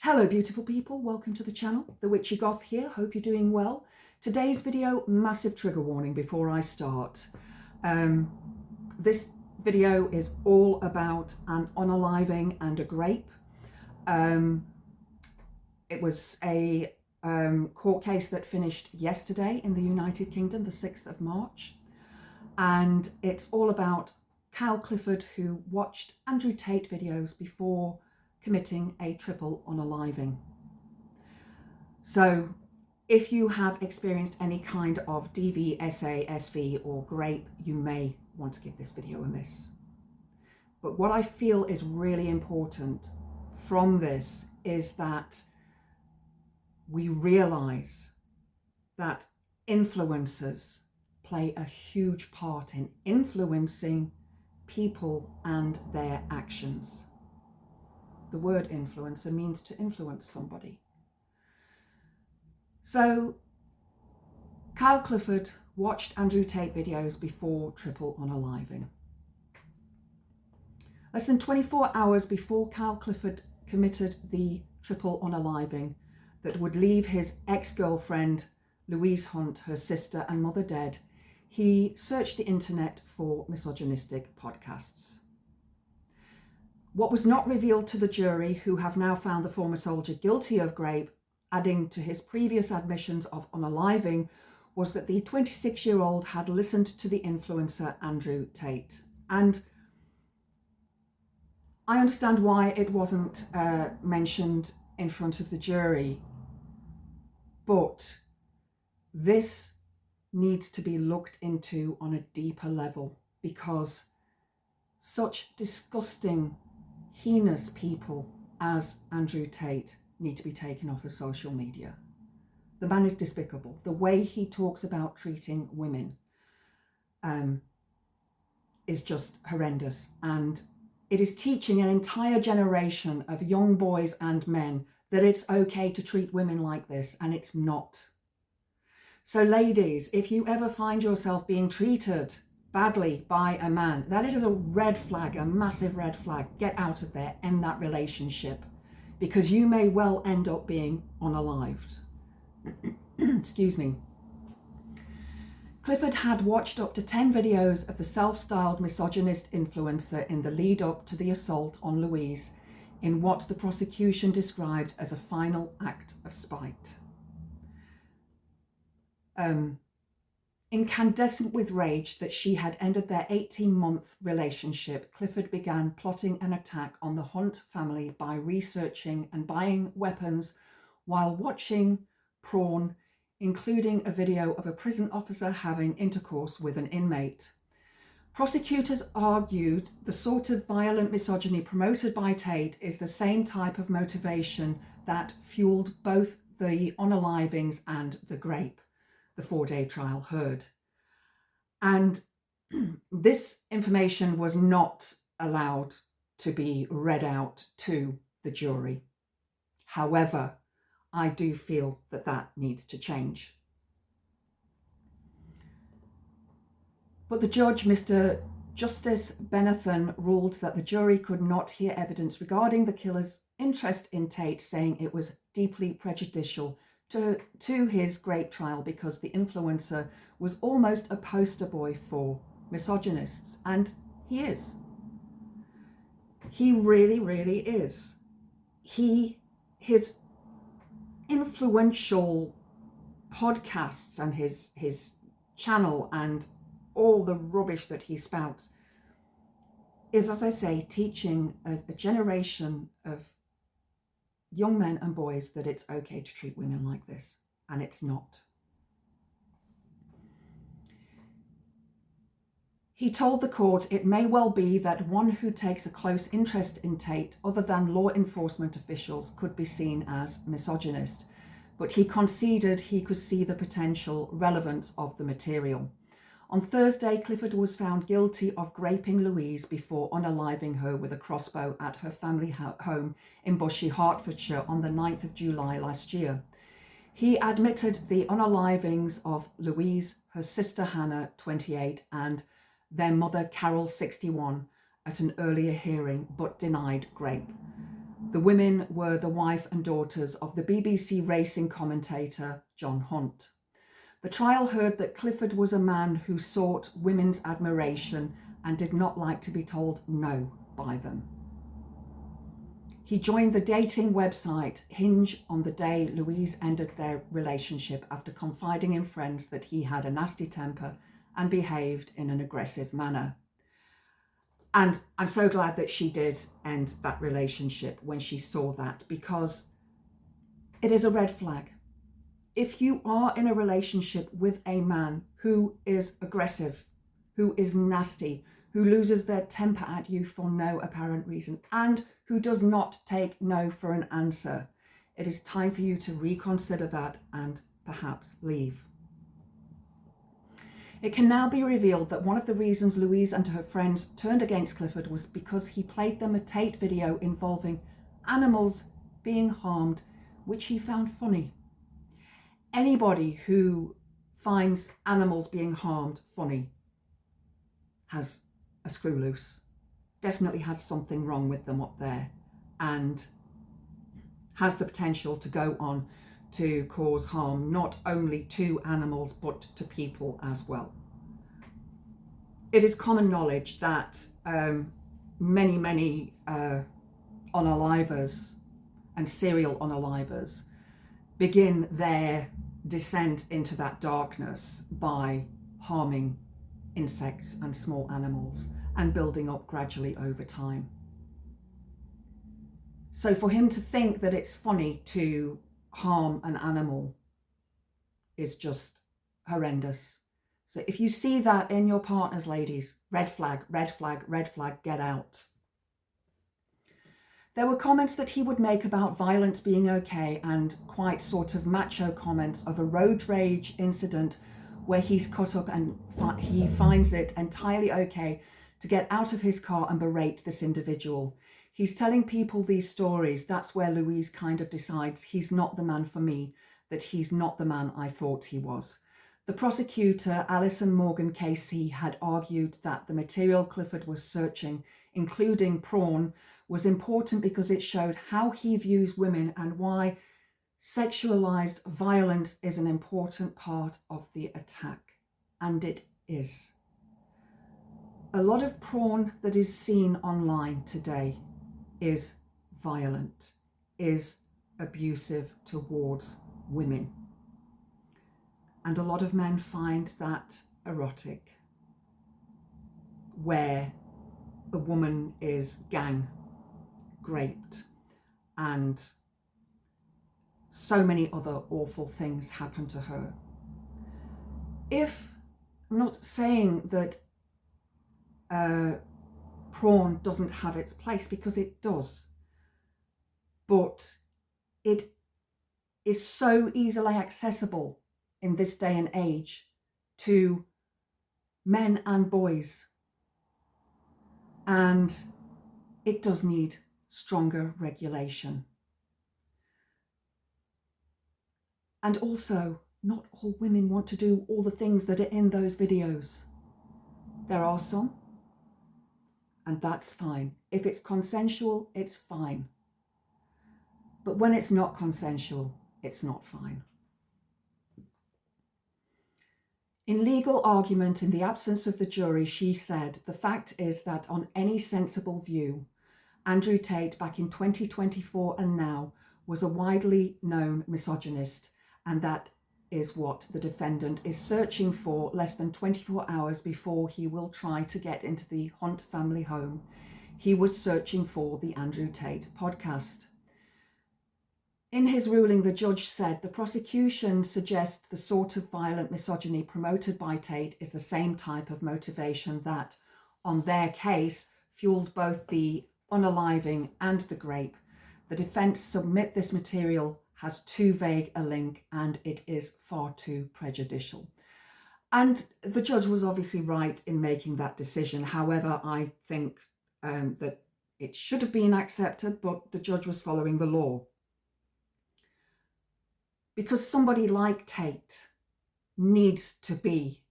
Hello beautiful people, welcome to the channel. The Witchy Goth here, hope you're doing well. Today's video, massive trigger warning before I start. This video is all about an unaliving and a grape. It was a court case that finished yesterday in the United Kingdom, the 6th of March. And it's all about Kyle Clifford, who watched Andrew Tate videos before committing a triple unaliving. So if you have experienced any kind of DV, SA, SV or grape, you may want to give this video a miss. But what I feel is really important from this is that we realize that influencers play a huge part in influencing people and their actions. The word influencer means to influence somebody. So Kyle Clifford watched Andrew Tate videos before triple unaliving. Less than 24 hours before Kyle Clifford committed the triple unaliving that would leave his ex-girlfriend Louise Hunt, her sister and mother dead, he searched the internet for misogynistic podcasts. What was not revealed to the jury, who have now found the former soldier guilty of grape, adding to his previous admissions of unaliving, was that the 26-year-old had listened to the influencer Andrew Tate. And I understand why it wasn't mentioned in front of the jury, but this needs to be looked into on a deeper level, because such disgusting, heinous people as Andrew Tate need to be taken off of social media. The man is despicable. The way he talks about treating women is just horrendous, and it is teaching an entire generation of young boys and men that it's okay to treat women like this, and it's not. So ladies, if you ever find yourself being treated badly by a man, that is a red flag, a massive red flag. Get out of there, end that relationship, because you may well end up being unalived. Excuse me. Clifford had watched up to 10 videos of the self-styled misogynist influencer in the lead up to the assault on Louise, in what the prosecution described as a final act of spite. Incandescent with rage that she had ended their 18-month relationship, Clifford began plotting an attack on the Hunt family by researching and buying weapons while watching porn, including a video of a prison officer having intercourse with an inmate. Prosecutors argued the sort of violent misogyny promoted by Tate is the same type of motivation that fueled both the unalivings and the grape the 4-day trial heard. And this information was not allowed to be read out to the jury. However, I do feel that that needs to change. But the judge, Mr. Justice Benathan, ruled that the jury could not hear evidence regarding the killer's interest in Tate, saying it was deeply prejudicial to his grape trial because the influencer was almost a poster boy for misogynists. And he is. He really, really is. His influential podcasts and his channel and all the rubbish that he spouts is, as I say, teaching a generation of young men and boys that it's okay to treat women like this, and it's not. He told the court it may well be that one who takes a close interest in Tate, other than law enforcement officials, could be seen as misogynist, but he conceded he could see the potential relevance of the material. On Thursday, Clifford was found guilty of graping Louise before unaliving her with a crossbow at her family home in Bushey, Hertfordshire on the 9th of July last year. He admitted the unalivings of Louise, her sister Hannah, 28, and their mother Carol, 61, at an earlier hearing, but denied grape. The women were the wife and daughters of the BBC racing commentator John Hunt. The trial heard that Clifford was a man who sought women's admiration and did not like to be told no by them. He joined the dating website Hinge on the day Louise ended their relationship after confiding in friends that he had a nasty temper and behaved in an aggressive manner. And I'm so glad that she did end that relationship when she saw that, because it is a red flag. If you are in a relationship with a man who is aggressive, who is nasty, who loses their temper at you for no apparent reason, and who does not take no for an answer, it is time for you to reconsider that and perhaps leave. It can now be revealed that one of the reasons Louise and her friends turned against Clifford was because he played them a Tate video involving animals being harmed, which he found funny. Anybody who finds animals being harmed funny has a screw loose, definitely has something wrong with them up there, and has the potential to go on to cause harm not only to animals but to people as well. It is common knowledge that many unalivers and serial unalivers begin their descent into that darkness by harming insects and small animals and building up gradually over time. So for him to think that it's funny to harm an animal is just horrendous. So if you see that in your partners, ladies, red flag, red flag, red flag, get out. There were comments that he would make about violence being okay, and quite sort of macho comments of a road rage incident where he's cut up and he finds it entirely okay to get out of his car and berate this individual. He's telling people these stories. That's where Louise kind of decides he's not the man for me, that he's not the man I thought he was. The prosecutor, Alison Morgan Casey, had argued that the material Clifford was searching, including porn, was important because it showed how he views women and why sexualized violence is an important part of the attack. And it is. A lot of porn that is seen online today is violent, is abusive towards women. And a lot of men find that erotic, where a woman is gang raped and so many other awful things happen to her. I'm not saying that porn doesn't have its place, because it does, but it is so easily accessible in this day and age to men and boys, and it does need stronger regulation. And also, not all women want to do all the things that are in those videos. There are some, and that's fine. If it's consensual, it's fine. But when it's not consensual, it's not fine. In legal argument, in the absence of the jury, she said, "The fact is that on any sensible view, Andrew Tate back in 2024 and now was a widely known misogynist, and that is what the defendant is searching for less than 24 hours before he will try to get into the Hunt family home. He was searching for the Andrew Tate podcast." In his ruling, the judge said the prosecution suggests the sort of violent misogyny promoted by Tate is the same type of motivation that, on their case, fueled both the Unaliving and the Grape. The defence submit this material has too vague a link and it is far too prejudicial. And the judge was obviously right in making that decision. However, I think that it should have been accepted, but the judge was following the law. Because somebody like Tate needs to be,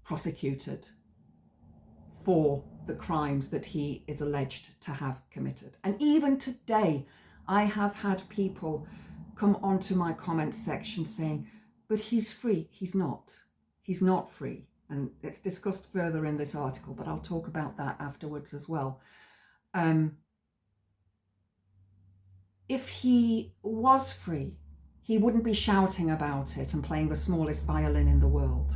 prosecuted for the crimes that he is alleged to have committed. And even today, I have had people come onto my comment section saying, but he's free. He's not. He's not free. And it's discussed further in this article, but I'll talk about that afterwards as well. If he was free, he wouldn't be shouting about it and playing the smallest violin in the world.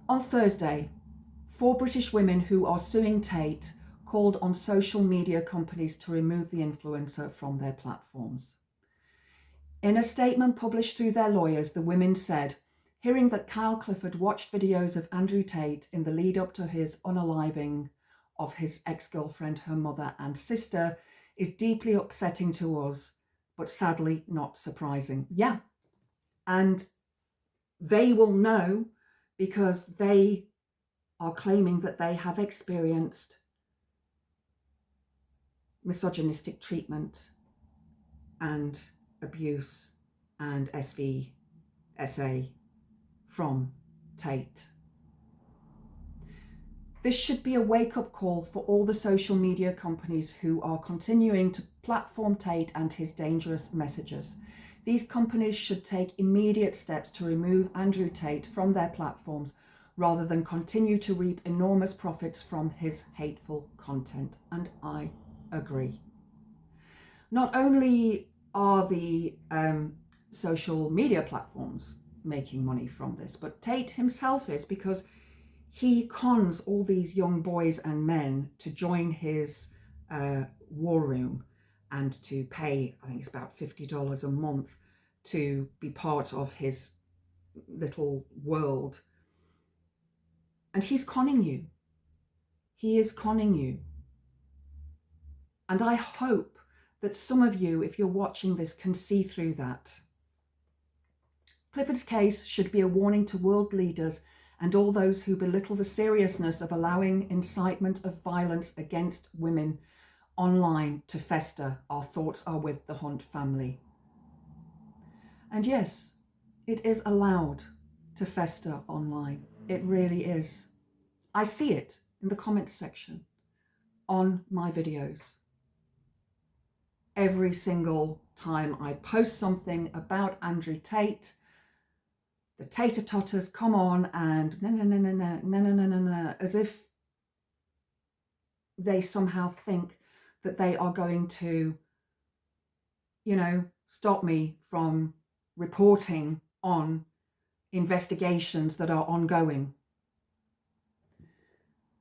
On Thursday, 4 British women who are suing Tate called on social media companies to remove the influencer from their platforms. In a statement published through their lawyers, the women said, hearing that Kyle Clifford watched videos of Andrew Tate in the lead up to his unaliving of his ex-girlfriend, her mother and sister is deeply upsetting to us, but sadly not surprising. Yeah, and they will know because they are claiming that they have experienced misogynistic treatment and abuse and SVSA from Tate. This should be a wake-up call for all the social media companies who are continuing to platform Tate and his dangerous messages. These companies should take immediate steps to remove Andrew Tate from their platforms rather than continue to reap enormous profits from his hateful content. And I agree. Not only are the social media platforms making money from this, but Tate himself is, because he cons all these young boys and men to join his war room and to pay, I think it's about $50 a month to be part of his little world. And he's conning you. He is conning you. And I hope that some of you, if you're watching this, can see through that. Clifford's case should be a warning to world leaders and all those who belittle the seriousness of allowing incitement of violence against women online to fester. Our thoughts are with the Hunt family. And yes, it is allowed to fester online. It really is. I see it in the comments section on my videos. Every single time I post something about Andrew Tate, the tater-totters come on and no, as if they somehow think that they are going to, stop me from reporting on investigations that are ongoing.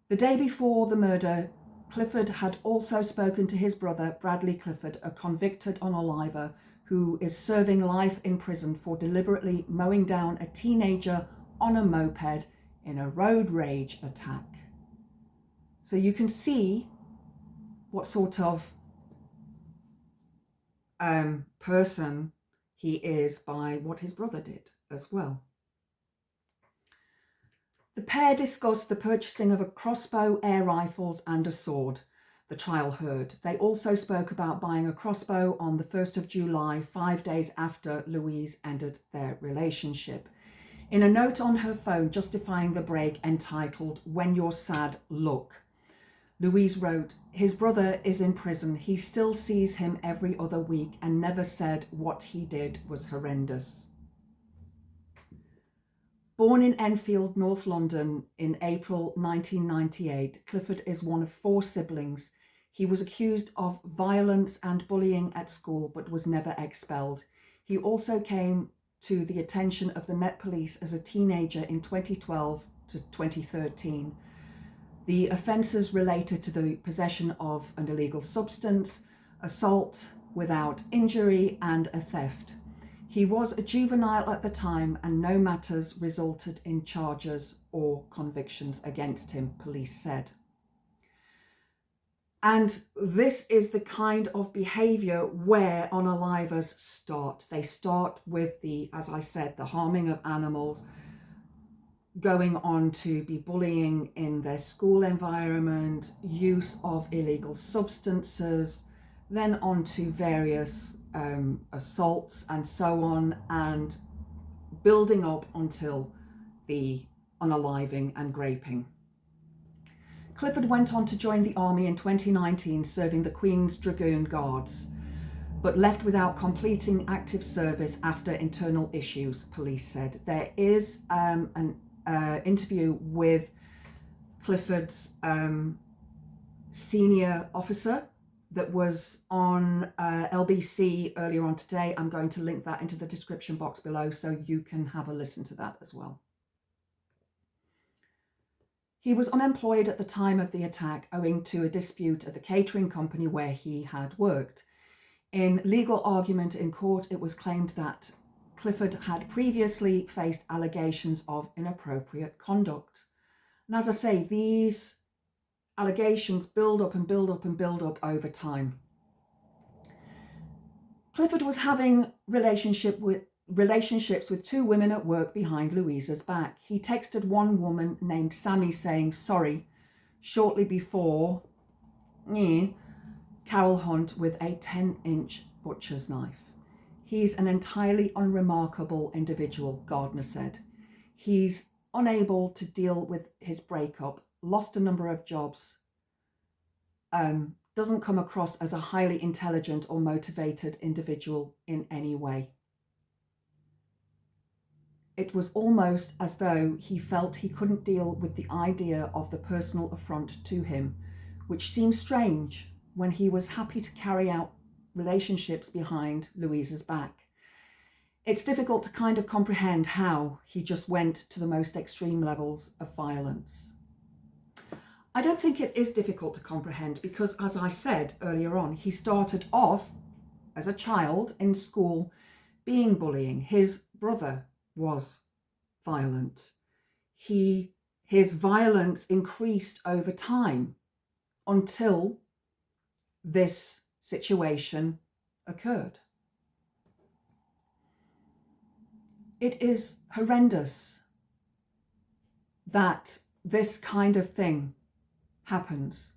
The day before the murder, Clifford had also spoken to his brother, Bradley Clifford, a convicted unaliver who is serving life in prison for deliberately mowing down a teenager on a moped in a road rage attack. So you can see what sort of person he is by what his brother did as well. The pair discussed the purchasing of a crossbow, air rifles and a sword, the trial heard. They also spoke about buying a crossbow on the 1st of July, 5 days after Louise ended their relationship. In a note on her phone justifying the break entitled, "When You're Sad, Look," Louise wrote, "His brother is in prison. He still sees him every other week and never said what he did was horrendous." Born in Enfield, North London in April 1998, Clifford is one of 4 siblings. He was accused of violence and bullying at school, but was never expelled. He also came to the attention of the Met Police as a teenager in 2012 to 2013. The offences related to the possession of an illegal substance, assault without injury, and a theft. He was a juvenile at the time and no matters resulted in charges or convictions against him, police said. And this is the kind of behaviour where unalivers start. They start with as I said, the harming of animals, going on to be bullying in their school environment, use of illegal substances, then on to various assaults and so on, and building up until the unaliving and graping. Clifford went on to join the army in 2019, serving the Queen's Dragoon Guards, but left without completing active service after internal issues, police said. There is an interview with Clifford's senior officer that was on LBC earlier on today. I'm going to link that into the description box below so you can have a listen to that as well. He was unemployed at the time of the attack owing to a dispute at the catering company where he had worked. In legal argument in court, it was claimed that Clifford had previously faced allegations of inappropriate conduct. And as I say, these allegations build up and build up and build up over time. Clifford was having relationships with two women at work behind Louisa's back. He texted one woman named Sammy saying sorry shortly before Carol Hunt with a 10-inch butcher's knife. He's an entirely unremarkable individual, Gardner said. He's unable to deal with his breakup, lost a number of jobs, doesn't come across as a highly intelligent or motivated individual in any way. It was almost as though he felt he couldn't deal with the idea of the personal affront to him, which seems strange when he was happy to carry out relationships behind Louisa's back. It's difficult to kind of comprehend how he just went to the most extreme levels of violence. I don't think it is difficult to comprehend because, as I said earlier on, he started off as a child in school being bullying. His brother was violent. His violence increased over time until this situation occurred. It is horrendous that this kind of thing happens,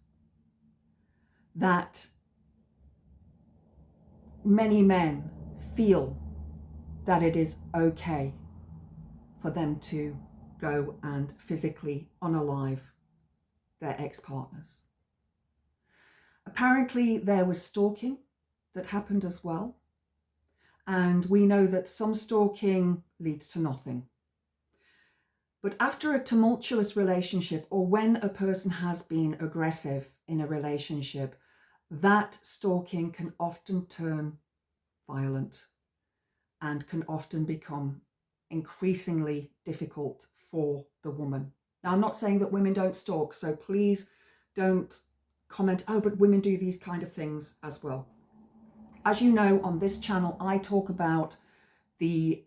that many men feel that it is okay for them to go and physically unalive their ex-partners. Apparently there was stalking that happened as well, and we know that some stalking leads to nothing. But after a tumultuous relationship, or when a person has been aggressive in a relationship, that stalking can often turn violent and can often become increasingly difficult for the woman. Now, I'm not saying that women don't stalk, so please don't comment, oh, but women do these kind of things as well. As you know, on this channel, I talk about the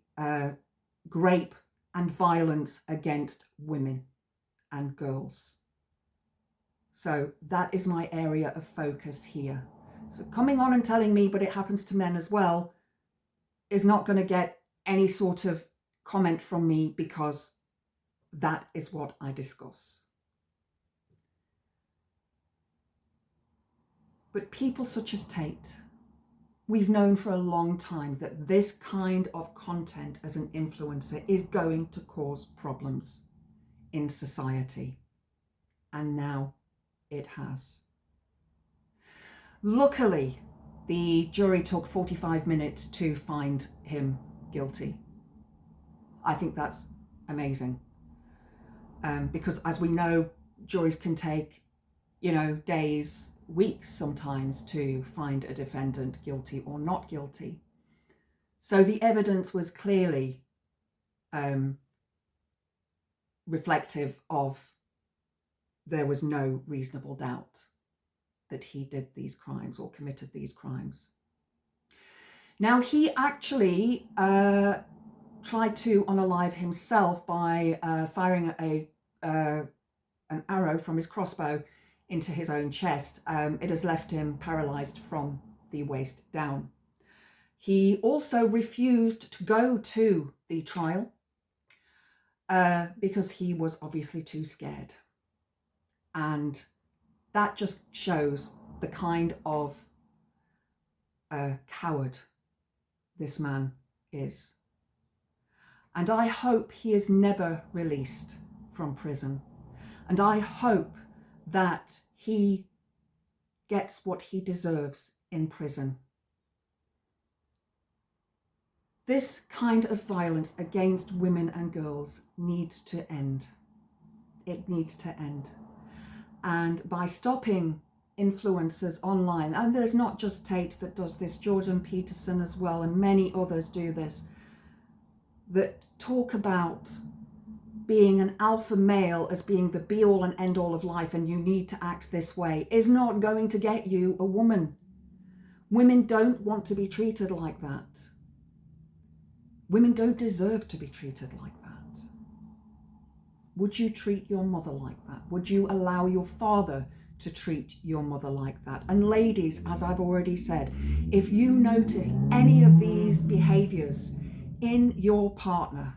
rape and violence against women and girls. So that is my area of focus here. So coming on and telling me, but it happens to men as well, is not going to get any sort of comment from me, because that is what I discuss. But people such as Tate, we've known for a long time that this kind of content as an influencer is going to cause problems in society. And now it has. Luckily, the jury took 45 minutes to find him guilty. I think that's amazing. Because as we know, juries can take, days, weeks sometimes to find a defendant guilty or not guilty. So the evidence was clearly reflective of there was no reasonable doubt that he did these crimes or committed these crimes. Now, he actually tried to unalive himself by firing an arrow from his crossbow into his own chest. It has left him paralyzed from the waist down. He also refused to go to the trial because he was obviously too scared. And that just shows the kind of coward this man is. And I hope he is never released from prison. And I hope that he gets what he deserves in prison. This kind of violence against women and girls needs to end. It needs to end. And by stopping influencers online, and there's not just Tate that does this, Jordan Peterson as well, and many others do this, that talk about being an alpha male as being the be all and end all of life and you need to act this way, is not going to get you a woman. Women don't want to be treated like that. Women don't deserve to be treated like that. Would you treat your mother like that? Would you allow your father to treat your mother like that? And ladies, as I've already said, if you notice any of these behaviors in your partner,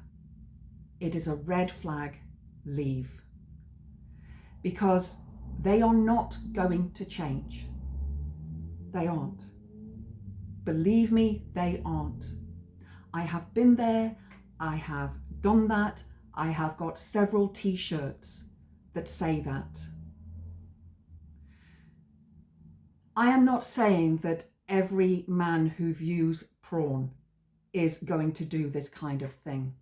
it is a red flag. Leave. Because they are not going to change. They aren't. Believe me, they aren't. I have been there. I have done that. I have got several t-shirts that say that. I am not saying that every man who views porn is going to do this kind of thing.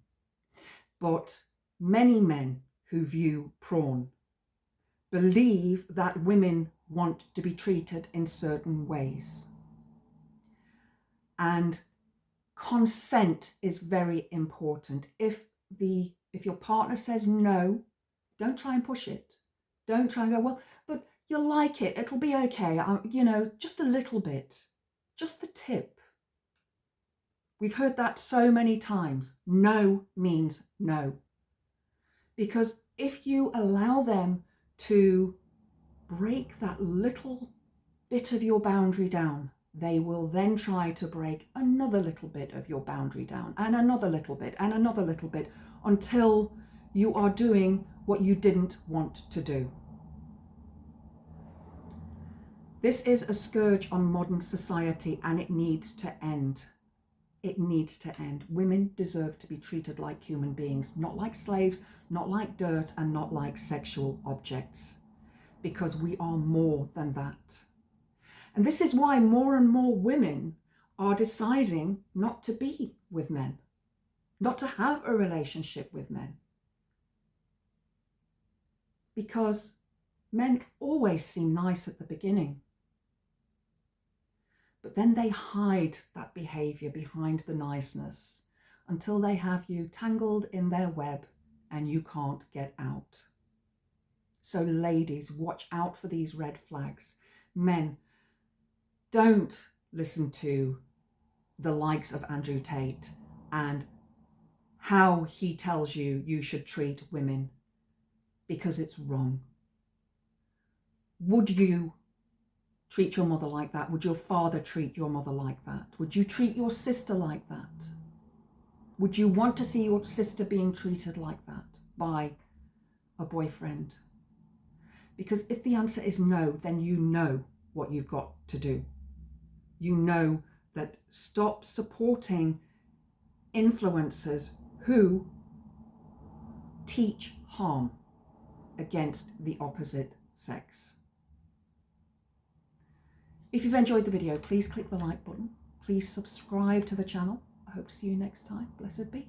But many men who view porn believe that women want to be treated in certain ways. And consent is very important. If your partner says no, don't try and push it. Don't try and go, well, but you'll like it. It'll be okay. Just a little bit. Just the tip. We've heard that so many times. No means no. Because if you allow them to break that little bit of your boundary down, they will then try to break another little bit of your boundary down, and another little bit, and another little bit, until you are doing what you didn't want to do. This is a scourge on modern society, and it needs to end. It needs to end. Women deserve to be treated like human beings, not like slaves, not like dirt, and not like sexual objects, because we are more than that. And this is why more and more women are deciding not to be with men, not to have a relationship with men. Because men always seem nice at the beginning. But then they hide that behavior behind the niceness until they have you tangled in their web and you can't get out. So ladies, watch out for these red flags. Men, don't listen to the likes of Andrew Tate and how he tells you you should treat women, because it's wrong. Would you treat your mother like that? Would your father treat your mother like that? Would you treat your sister like that? Would you want to see your sister being treated like that by a boyfriend? Because if the answer is no, then you know what you've got to do. You know that stop supporting influencers who teach harm against the opposite sex. If you've enjoyed the video, please click the like button. Please subscribe to the channel. I hope to see you next time. Blessed be.